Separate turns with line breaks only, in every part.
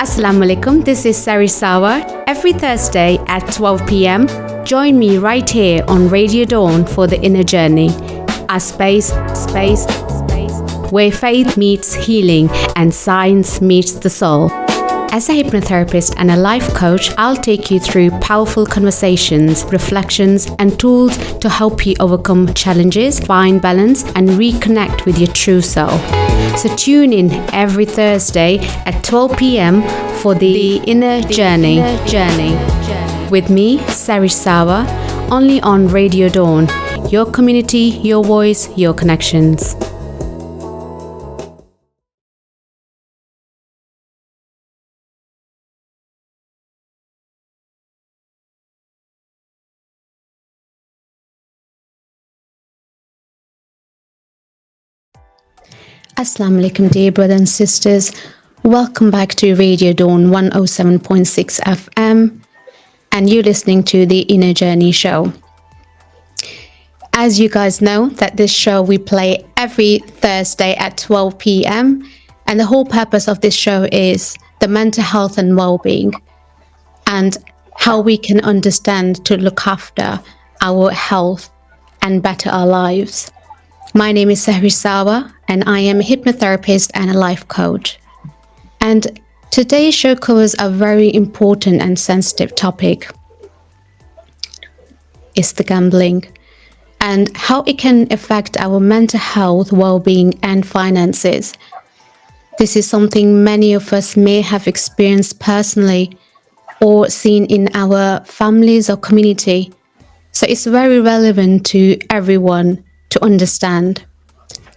Assalamu alaikum, this is Sarisawa. Every Thursday at 12 p.m, join me right here on Radio Dawn for The Inner Journey, a space where faith meets healing and science meets the soul. As a hypnotherapist and a life coach, I'll take you through powerful conversations, reflections, and tools to help you overcome challenges, find balance, and reconnect with your true self. So tune in every Thursday at 12 p.m. for The Inner Journey. With me, Sarisawa, only on Radio Dawn. Your community, your voice, your connections. Assalamu alaikum, dear brothers and sisters. Welcome back to Radio Dawn 107.6 FM, and you're listening to The Inner Journey show. As you guys know, that this show we play every Thursday at 12 p.m, and the whole purpose of this show is the mental health and well-being, and how we can understand to look after our health and better our lives. My name is Sarisawa, and I am a hypnotherapist and a life coach. And today's show covers a very important and sensitive topic. It's the gambling and how it can affect our mental health, well-being, and finances. This is something many of us may have experienced personally or seen in our families or community. So it's very relevant to everyone to understand.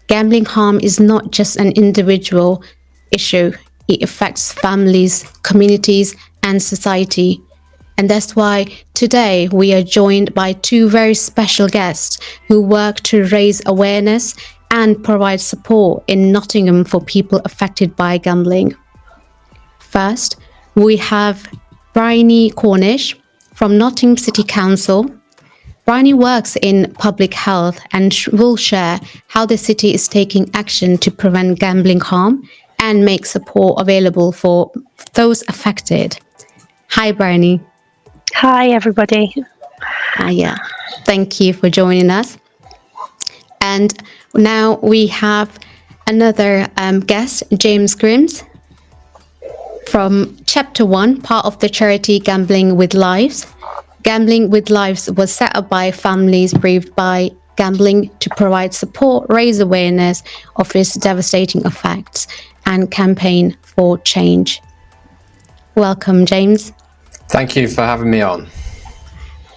Gambling harm is not just an individual issue. It affects families, communities, and society. And that's why today we are joined by two very special guests who work to raise awareness and provide support in Nottingham for people affected by gambling. First, we have Bryony Cornish from Nottingham City Council. Bryony works in public health and will share how the city is taking action to prevent gambling harm and make support available for those affected. Hi, Bryony.
Hi, everybody.
Thank you for joining us. And now we have another guest, James Grims, from Chapter 1, part of the charity Gambling with Lives. Gambling with Lives was set up by families bereaved by gambling to provide support, raise awareness of its devastating effects, and campaign for change. Welcome, James.
Thank you for having me on.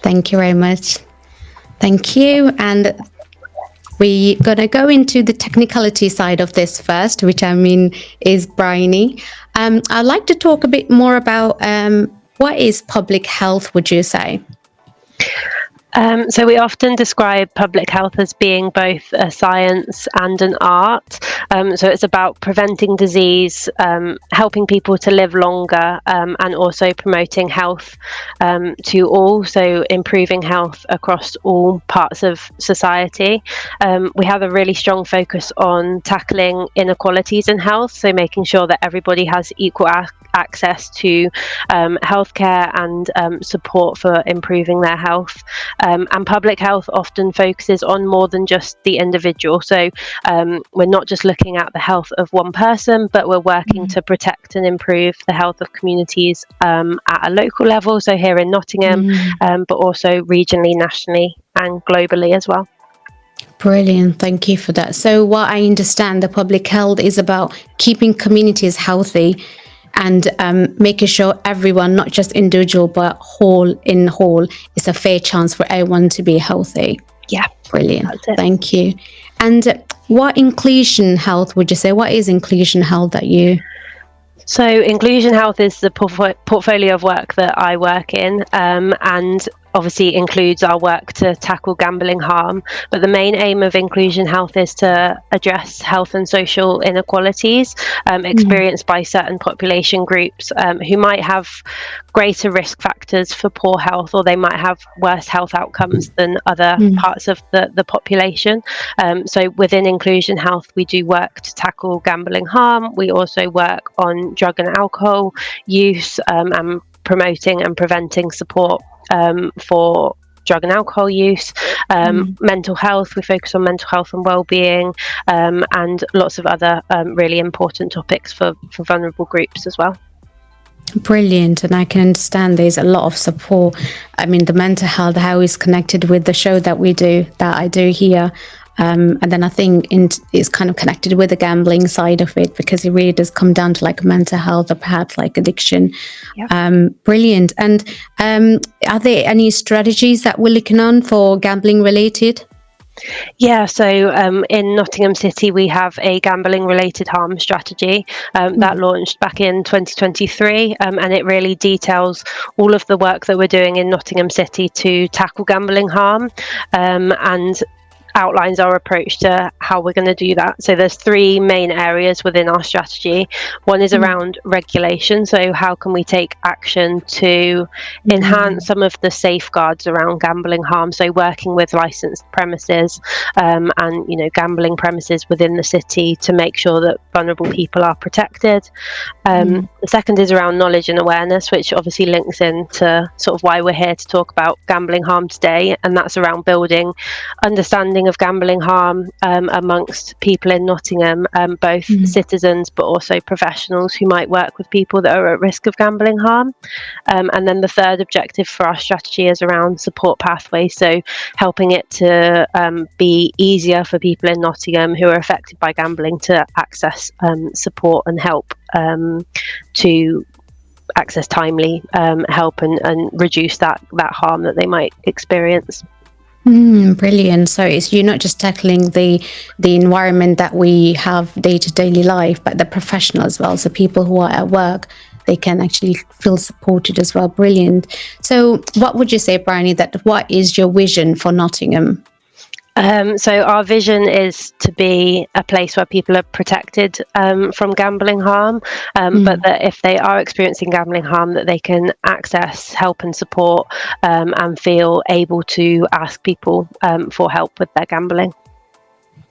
Thank you very much. Thank you. And we're going to go into the technicality side of this first, which is Bryony. I'd like to talk a bit more about what is public health, would you say?
So we often describe public health as being both a science and an art. So it's about preventing disease, helping people to live longer, and also promoting health to all, so improving health across all parts of society. We have a really strong focus on tackling inequalities in health, so making sure that everybody has equal access to healthcare and support for improving their health. And public health often focuses on more than just the individual. So we're not just looking at the health of one person, but we're working to protect and improve the health of communities at a local level, so here in Nottingham, but also regionally, nationally, and globally as well.
Brilliant. Thank you for that. So what I understand, the public health is about keeping communities healthy and making sure everyone, not just individual, but whole, is a fair chance for everyone to be healthy.
Yeah.
Brilliant. Thank you. And what inclusion health would you say? What is inclusion health that you...
So Inclusion Health is the portfolio of work that I work in, and obviously includes our work to tackle gambling harm, but the main aim of Inclusion Health is to address health and social inequalities experienced by certain population groups who might have greater risk factors for poor health, or they might have worse health outcomes than other parts of the population. So within Inclusion Health, we do work to tackle gambling harm. We also work on drug and alcohol use and promoting and preventing support for drug and alcohol use, mental health. We focus on mental health and well-being, and lots of other really important topics for vulnerable groups as well.
Brilliant. And I can understand there's a lot of support. I mean, the mental health, how is connected with the show that I do here. And then I think it's kind of connected with the gambling side of it, because it really does come down to like mental health or perhaps like addiction. Yep. Brilliant. And are there any strategies that we're looking on for gambling related?
Yeah, so in Nottingham City, we have a gambling related harm strategy that launched back in 2023, and it really details all of the work that we're doing in Nottingham City to tackle gambling harm, and outlines our approach to how we're going to do that. So there's three main areas within our strategy. One is around regulation. So how can we take action to enhance some of the safeguards around gambling harm? So working with licensed premises and gambling premises within the city to make sure that vulnerable people are protected. The second is around knowledge and awareness, which obviously links into sort of why we're here to talk about gambling harm today, and that's around building understanding of gambling harm amongst people in Nottingham, both citizens but also professionals who might work with people that are at risk of gambling harm. And then the third objective for our strategy is around support pathways, so helping it to be easier for people in Nottingham who are affected by gambling to access support and help, to access timely help and reduce that harm that they might experience.
Brilliant. So you're not just tackling the environment that we have day-to-day life, but the professional as well. So people who are at work, they can actually feel supported as well. Brilliant. So what would you say, Bryony, what is your vision for Nottingham?
So our vision is to be a place where people are protected from gambling harm, but that if they are experiencing gambling harm, that they can access help and support and feel able to ask people for help with their gambling.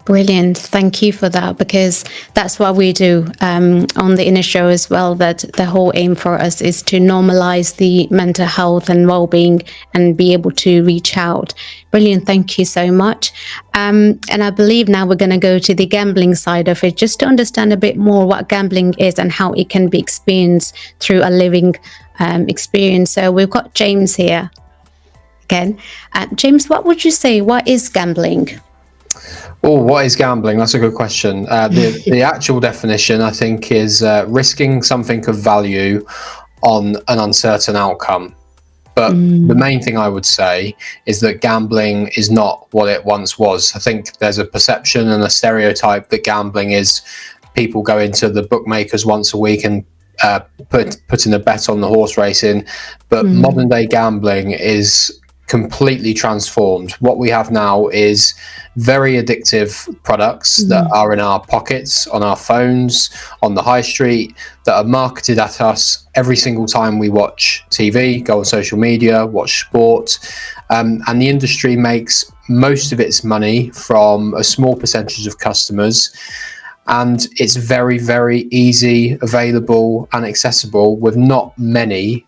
Brilliant. Thank you for that, because that's what we do on the Inner Show as well, that the whole aim for us is to normalize the mental health and well-being and be able to reach out. Brilliant. Thank you so much. And I believe now we're going to go to the gambling side of it, just to understand a bit more what gambling is and how it can be experienced through a living experience. So we've got James here again. James, what would you say? What is gambling?
Oh, what is gambling? That's a good question. The actual definition, I think, is risking something of value on an uncertain outcome. But the main thing I would say is that gambling is not what it once was. I think there's a perception and a stereotype that gambling is people go into the bookmakers once a week and put in a bet on the horse racing. But modern day gambling is completely transformed. What we have now is very addictive products that are in our pockets, on our phones, on the high street, that are marketed at us every single time we watch TV, go on social media, watch sport. And the industry makes most of its money from a small percentage of customers. And it's very, very easy, available and accessible with not many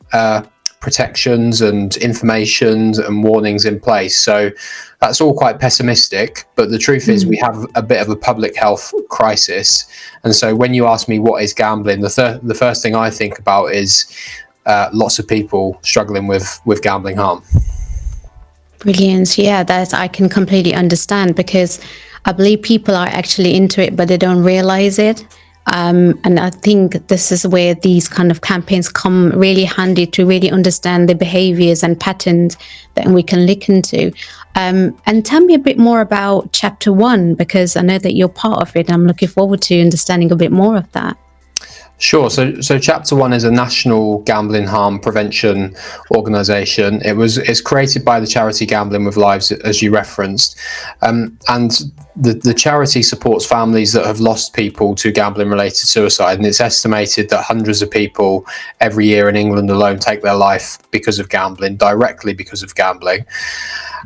protections and information and warnings in place. So that's all quite pessimistic, but the truth is we have a bit of a public health crisis. And so when you ask me what is gambling, the first thing I think about is lots of people struggling with gambling harm.
Brilliant. Yeah, that I can completely understand, because I believe people are actually into it, but they don't realize it. And I think this is where these kind of campaigns come really handy, to really understand the behaviors and patterns that we can look into. And tell me a bit more about Chapter 1, because I know that you're part of it. I'm looking forward to understanding a bit more of that.
Sure. So Chapter One is a national gambling harm prevention organisation. It's created by the charity Gambling with Lives, as you referenced, and the charity supports families that have lost people to gambling-related suicide. And it's estimated that hundreds of people every year in England alone take their life because of gambling, directly because of gambling,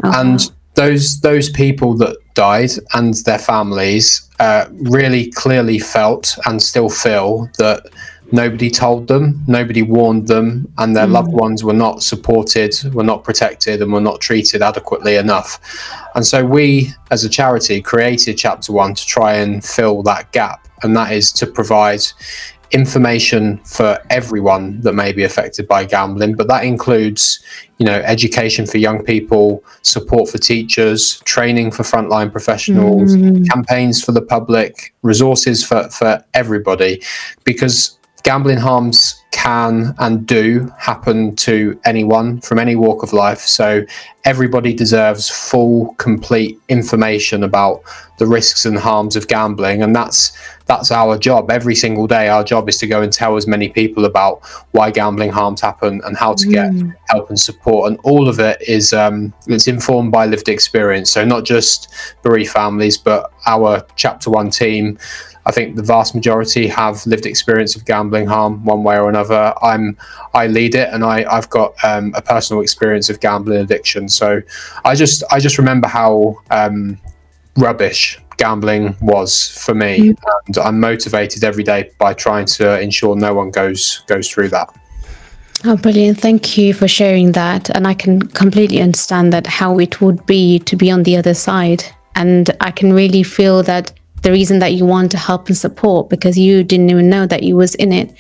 and those people that died and their families really clearly felt and still feel that nobody told them, nobody warned them, and their loved ones were not supported, were not protected, and were not treated adequately enough. And so we, as a charity, created Chapter One to try and fill that gap, and that is to provide information for everyone that may be affected by gambling, but that includes, education for young people, support for teachers, training for frontline professionals, campaigns for the public, resources for everybody, because gambling harms can and do happen to anyone from any walk of life. So everybody deserves full, complete information about the risks and harms of gambling, and that's our job. Every single day, our job is to go and tell as many people about why gambling harms happen and how to get help and support. And all of it is it's informed by lived experience. So not just bereaved families, but our Chapter One team. I think the vast majority have lived experience of gambling harm one way or another. I lead it, and I've got a personal experience of gambling addiction. So I just remember how rubbish gambling was for me, and I'm motivated every day by trying to ensure no one goes through that.
Oh, brilliant. Thank you for sharing that. And I can completely understand that, how it would be to be on the other side. And I can really feel that the reason that you want to help and support, because you didn't even know that you was in it.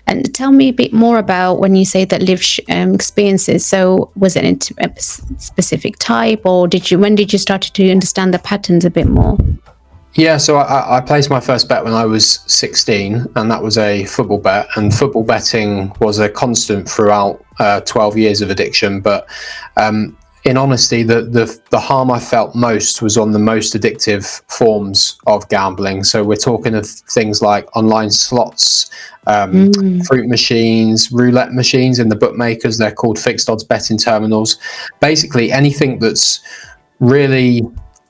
And tell me a bit more about when you say that lived experiences. So was it a specific type, or when did you start to understand the patterns a bit more?
Yeah, so I placed my first bet when I was 16, and that was a football bet. And football betting was a constant throughout 12 years of addiction. But in honesty, the harm I felt most was on the most addictive forms of gambling. So we're talking of things like online slots, fruit machines, roulette machines in the bookmakers. They're called fixed odds betting terminals. Basically anything that's really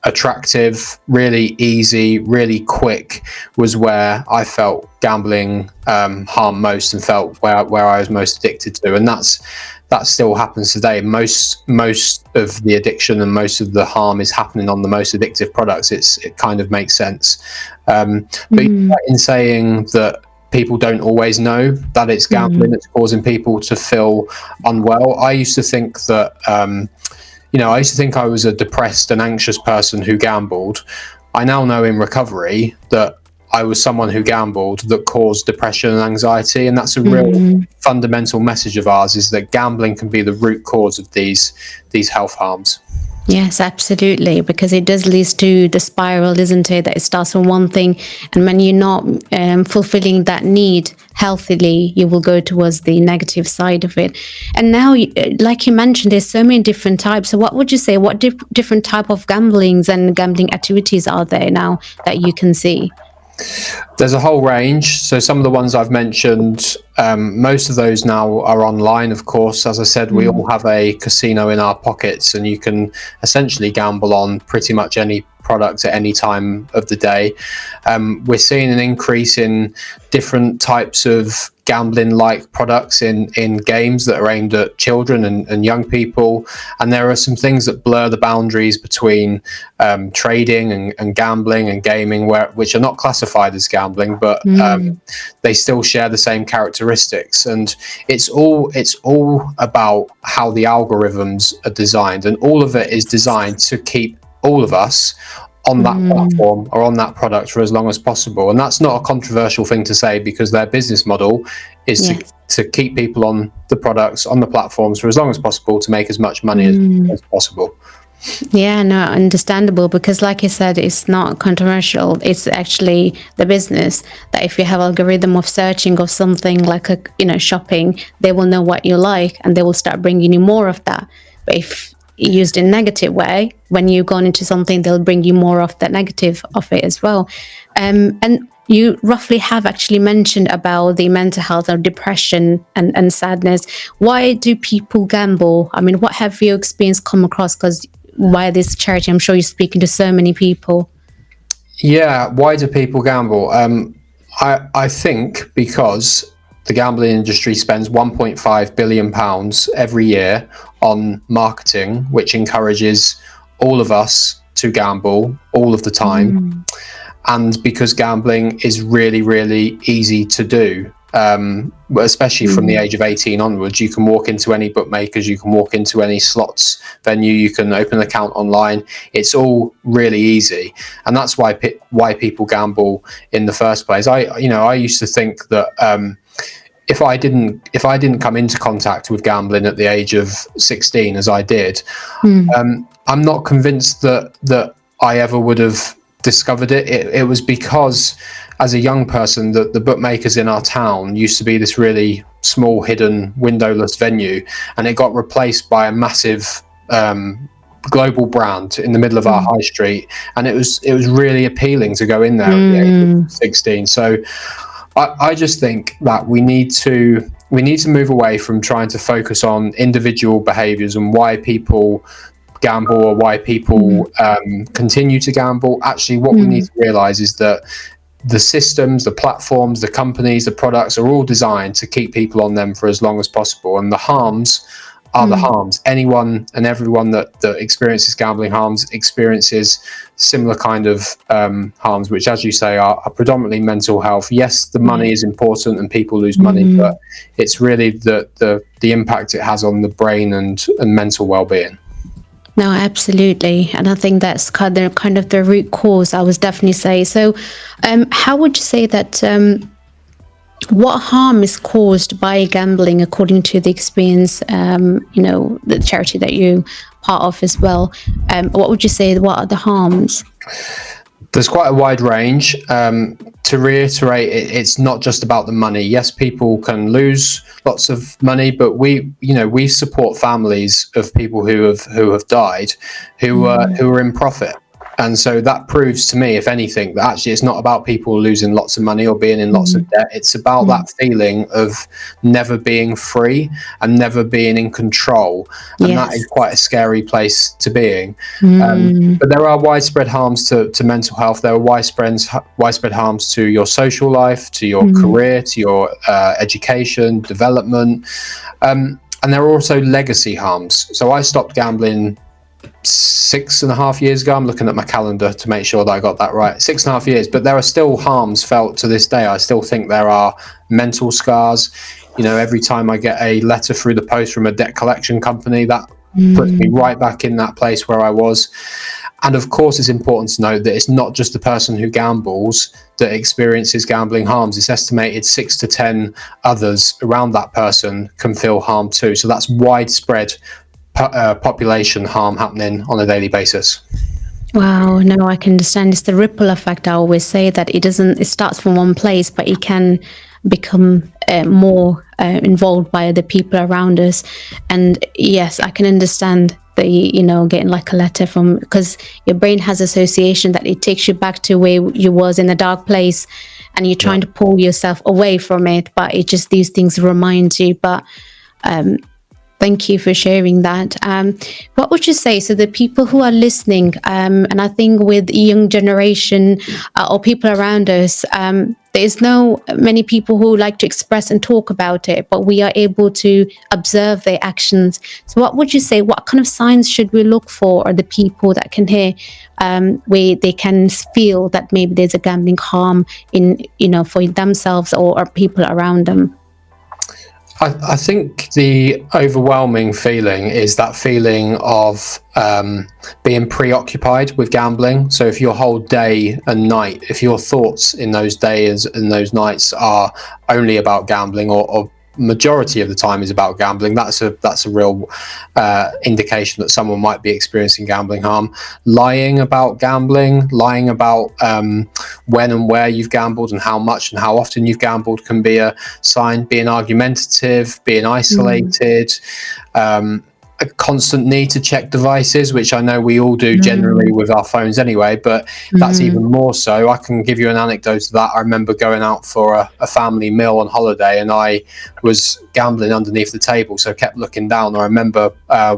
attractive, really easy, really quick was where I felt gambling harm most, and felt where I was most addicted to. And that still happens today. Most of the addiction and most of the harm is happening on the most addictive products. It kind of makes sense. But in saying that people don't always know that it's gambling that's causing people to feel unwell. I used to think that I was a depressed and anxious person who gambled. I now know in recovery that I was someone who gambled that caused depression and anxiety. And that's a real fundamental message of ours, is that gambling can be the root cause of these health harms.
Yes, absolutely, because it does lead to the spiral, isn't it? That it starts on one thing, and when you're not fulfilling that need healthily, you will go towards the negative side of it. And now, like you mentioned, there's so many different types. So what would you say, what different type of gamblings and gambling activities are there now that you can see?
There's a whole range. So some of the ones I've mentioned, most of those now are online, of course. As I said, we all have a casino in our pockets, and you can essentially gamble on pretty much any product at any time of the day. We're seeing an increase in different types of gambling-like products in games that are aimed at children and young people. And there are some things that blur the boundaries between trading and gambling and gaming, which are not classified as gambling, but they still share the same characteristics. And it's all about how the algorithms are designed, and all of it is designed to keep all of us on that platform or on that product for as long as possible. And that's not a controversial thing to say, because their business model is to keep people on the products, on the platforms for as long as possible, to make as much money as possible.
Yeah, no, understandable, because like I said, it's not controversial. It's actually the business that if you have algorithm of searching of something like shopping, they will know what you like and they will start bringing you more of that. But if used in negative way, when you've gone into something, they'll bring you more of that negative of it as well. And you roughly have actually mentioned about the mental health or depression and sadness. Why do people gamble? I mean, what have your experience come across? Because via this charity, I'm sure you're speaking to so many people.
Yeah, why do people gamble? I think because the gambling industry spends £1.5 billion every year on marketing, which encourages all of us to gamble all of the time. And because gambling is really, really easy to do, especially from the age of 18 onwards, you can walk into any bookmakers, you can walk into any slots venue, you can open an account online. It's all really easy, and that's why people gamble in the first place. I used to think that if I didn't come into contact with gambling at the age of 16, as I did, I'm not convinced that I ever would have discovered it. It was because as a young person that the bookmakers in our town used to be this really small, hidden, windowless venue, and it got replaced by a massive global brand in the middle of our high street, and it was really appealing to go in there at the age of 16. So I just think that we need to move away from trying to focus on individual behaviors and why people gamble or why people continue to gamble. Actually, what we need to realize is that the systems, the platforms, the companies, the products are all designed to keep people on them for as long as possible, and the harms are the harms. Anyone and everyone that experiences gambling harms experiences similar kind of harms, which, as you say, are predominantly mental health. Yes, the money is important and people lose money, but it's really the impact it has on the brain and mental well-being.
No, absolutely. And I think that's kind of the root cause, I would definitely say. So how would you say that, what harm is caused by gambling according to the experience, the charity that you part of as well? What would you say, what are the harms?
There's quite a wide range. To reiterate, it's not just about the money. Yes, people can lose lots of money, but we support families of people who have died, who are in profit. And so that proves to me, if anything, that actually it's not about people losing lots of money or being in lots of debt. It's about that feeling of never being free and never being in control. And that is quite a scary place to be in. But there are widespread harms to mental health. There are widespread harms to your social life, to your career, to your education, development. And there are also legacy harms. So I stopped gambling 6.5 years ago. I'm looking at my calendar to make sure that I got that right. 6.5 years, but there are still harms felt to this day. I still think there are mental scars. Every time I get a letter through the post from a debt collection company, that puts me right back in that place where I was. And of course, it's important to note that it's not just the person who gambles that experiences gambling harms. It's estimated 6 to 10 others around that person can feel harm too. So that's widespread population harm happening on a daily basis.
Wow, no, I can understand. It's the ripple effect. I always say that it starts from one place, but it can become more involved by the people around us. And yes, I can understand getting like a letter from, because your brain has association that it takes you back to where you was in a dark place, and you're trying to pull yourself away from it, but it just, these things remind you. But thank you for sharing that. What would you say, so the people who are listening, and I think with the young generation or people around us, there's no many people who like to express and talk about it, but we are able to observe their actions. So what would you say, what kind of signs should we look for, or the people that can hear where they can feel that maybe there's a gambling harm in, for themselves or people around them?
I think the overwhelming feeling is that feeling of being preoccupied with gambling. So if your whole day and night, if your thoughts in those days and those nights are only about gambling, or majority of the time is about gambling, that's a real indication that someone might be experiencing gambling harm. Lying about gambling, lying about when and where you've gambled and how much and how often you've gambled can be a sign. Being argumentative, being isolated, a constant need to check devices, which I know we all do generally with our phones anyway, but that's even more so. I can give you an anecdote of that. I remember going out for a family meal on holiday, and I was gambling underneath the table, so I kept looking down. I remember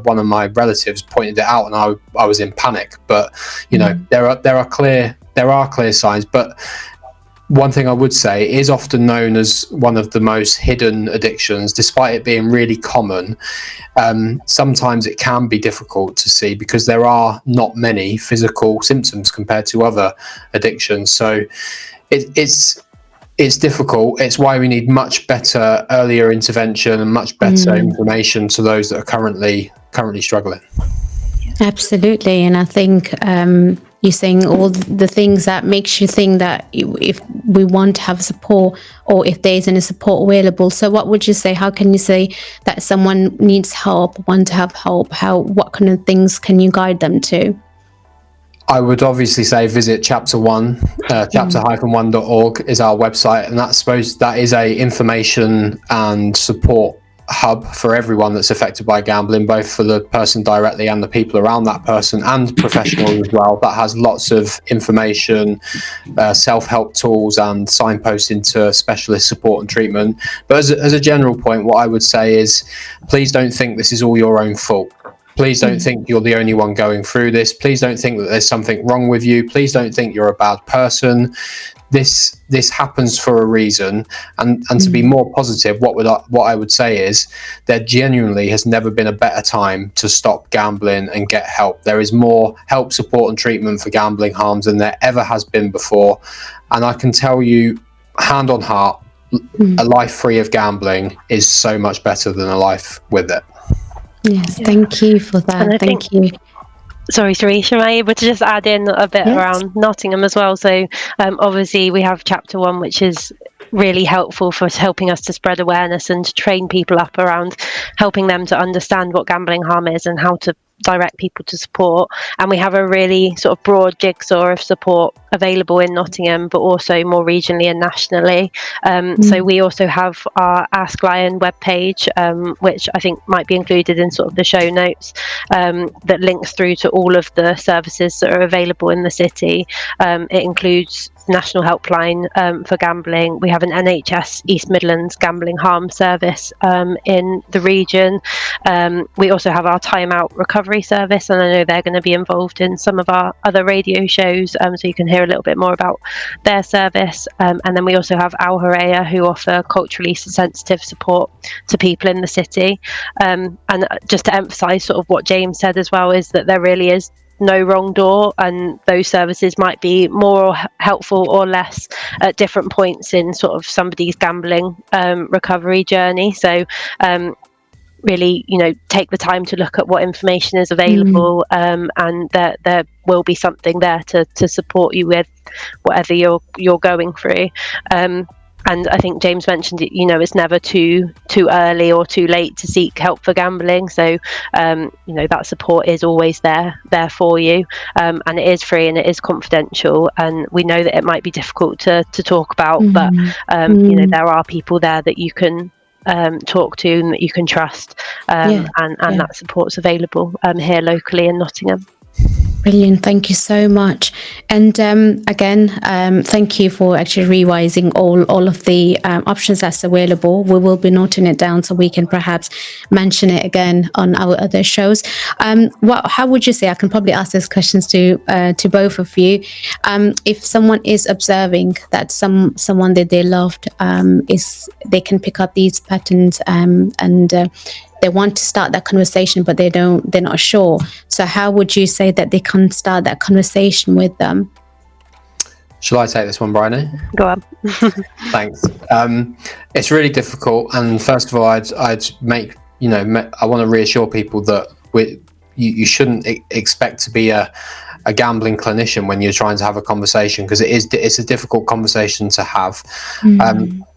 one of my relatives pointed it out, and I was in panic. But you know, there are clear signs. But one thing I would say, it is often known as one of the most hidden addictions, despite it being really common. Sometimes it can be difficult to see because there are not many physical symptoms compared to other addictions. So it's difficult. It's why we need much better earlier intervention and much better information to those that are currently struggling.
Absolutely. And I think you're saying all the things that makes you think that if we want to have support, or if there isn't any support available. So what would you say? How can you say that someone needs help, want to have help? What kind of things can you guide them to?
I would obviously say visit Chapter 1, chapter-1.org is our website, and that is a information and support hub for everyone that's affected by gambling, both for the person directly and the people around that person, and professionals as well. That has lots of information, self-help tools, and signposts into specialist support and treatment. But as a general point, what I would say is, please don't think this is all your own fault. Please don't think you're the only one going through this. Please don't think that there's something wrong with you. Please don't think you're a bad person. This happens for a reason, and to be more positive, what I would say is there genuinely has never been a better time to stop gambling and get help. There is more help, support, and treatment for gambling harms than there ever has been before. And I can tell you, hand on heart, a life free of gambling is so much better than a life with it.
Yes, thank you for that. Thank you.
Sorry, Sharice, am I able to just add in a bit around Nottingham as well? So obviously we have Chapter 1, which is really helpful for helping us to spread awareness and to train people up around helping them to understand what gambling harm is and how to direct people to support. And we have a really sort of broad jigsaw of support available in Nottingham, but also more regionally and nationally. So we also have our Ask Lion webpage, which I think might be included in sort of the show notes, that links through to all of the services that are available in the city. It includes National Helpline for gambling. We have an NHS East Midlands Gambling Harm Service in the region. We also have our Time Out Recovery Service, and I know they're going to be involved in some of our other radio shows, so you can hear a little bit more about their service. And then we also have Al Horea, who offer culturally sensitive support to people in the city. And just to emphasise sort of what James said as well, is that there really is no wrong door, and those services might be more helpful or less at different points in sort of somebody's gambling recovery journey. So really, take the time to look at what information is available, and there will be something there to support you with whatever you're going through. And I think James mentioned it, it's never too early or too late to seek help for gambling. So, that support is always there for you. And it is free and it is confidential. And we know that it might be difficult to talk about, but, there are people there that you can talk to and that you can trust. And that support's available here locally in Nottingham.
Brilliant. Thank you so much. And again, thank you for actually revising all of the options that's available. We will be noting it down so we can perhaps mention it again on our other shows. How would you say, I can probably ask these questions to both of you. If someone is observing that someone that they loved they can pick up these patterns and they want to start that conversation, but they're not sure. So how would you say that they can start that conversation with them?
Shall I take this one, Bryony?
Go on.
Thanks. It's really difficult. And first of all, I'd make, I want to reassure people that you shouldn't expect to be a gambling clinician when you're trying to have a conversation, because it's a difficult conversation to have.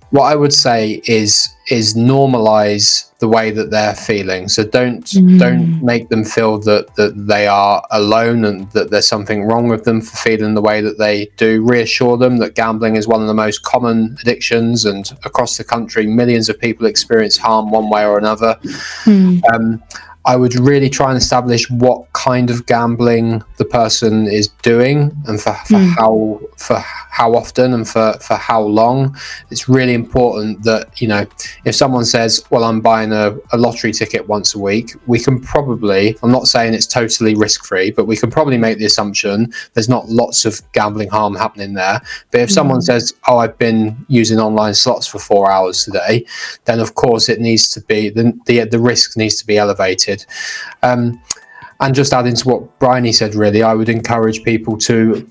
What I would say is normalize the way that they're feeling. So don't make them feel that they are alone and that there's something wrong with them for feeling the way that they do. Reassure them that gambling is one of the most common addictions, and across the country, millions of people experience harm one way or another. I would really try and establish what kind of gambling the person is doing, and for how often and for how long. It's really important that, if someone says, well, I'm buying a lottery ticket once a week, we can probably, I'm not saying it's totally risk-free, but we can probably make the assumption there's not lots of gambling harm happening there. But if someone says, oh, I've been using online slots for 4 hours today, then of course it needs to be, the risk needs to be elevated. And just adding to what Bryony said, really, I would encourage people to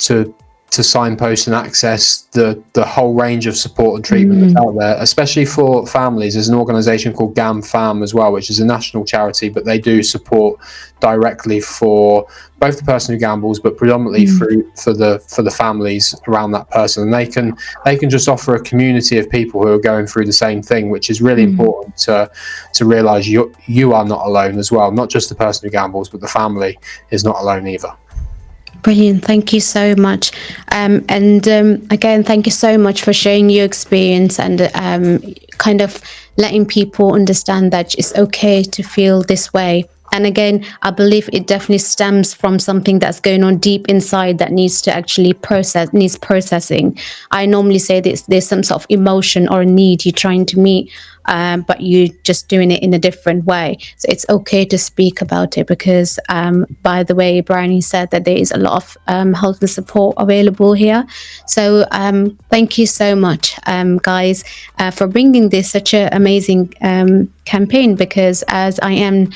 signpost and access the whole range of support and treatment that's out there, especially for families. There's an organisation called GamFam as well, which is a national charity, but they do support directly for both the person who gambles, but predominantly for the families around that person. And they can just offer a community of people who are going through the same thing, which is really important to realise you are not alone as well. Not just the person who gambles, but the family is not alone either.
Brilliant. Thank you so much. Again, thank you so much for sharing your experience and kind of letting people understand that it's okay to feel this way. And again, I believe it definitely stems from something that's going on deep inside that needs to actually needs processing. I normally say there's some sort of emotion or a need you're trying to meet, but you're just doing it in a different way. So it's okay to speak about it because, by the way, Bryony said that there is a lot of help and support available here. So thank you so much, guys, for bringing this such an amazing campaign, because as I am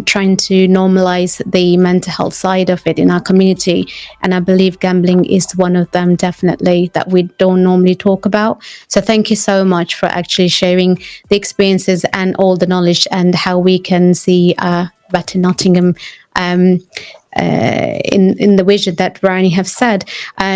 trying to normalize the mental health side of it in our community, and I believe gambling is one of them, definitely, that we don't normally talk about. So thank you so much for actually sharing the experiences and all the knowledge and how we can see better Nottingham in the vision that Bryony have said.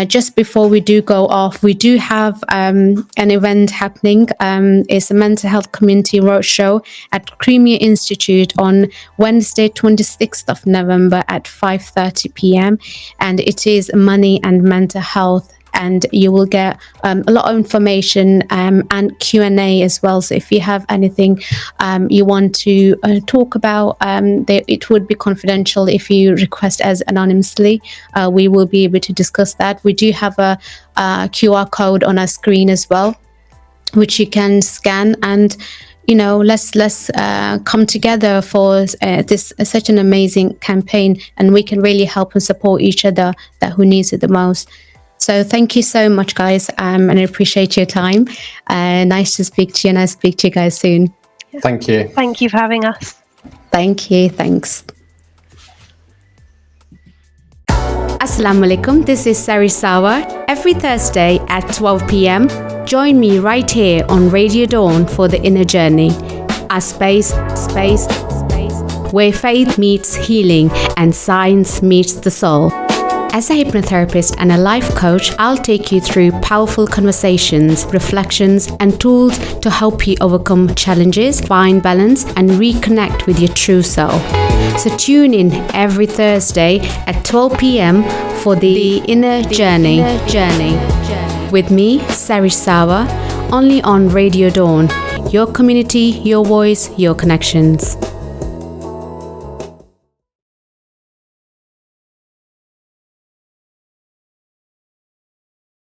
Just before we do go off, we do have an event happening. It's a mental health community roadshow at Creamier Institute on Wednesday, 26th of November at 5:30 p.m. And it is money and mental health. And you will get a lot of information and Q&A as well. So if you have anything you want to talk about, it would be confidential. If you request as anonymously, we will be able to discuss that. We do have a QR code on our screen as well, which you can scan. And let's come together for this such an amazing campaign, and we can really help and support each other who needs it the most. So thank you so much, guys, and I appreciate your time. Nice to speak to you, and I'll speak to you guys soon.
Thank you.
Thank you for having us.
Thank you. Thanks. Assalamu alaikum. This is Sari Sawa. Every Thursday at 12 p.m, join me right here on Radio Dawn for The Inner Journey, a space where faith meets healing and science meets the soul. As a hypnotherapist and a life coach, I'll take you through powerful conversations, reflections, and tools to help you overcome challenges, find balance, and reconnect with your true self. So tune in every Thursday at 12 p.m. for The Inner Journey. With me, Sari Sawa, only on Radio Dawn. Your community, your voice, your connections.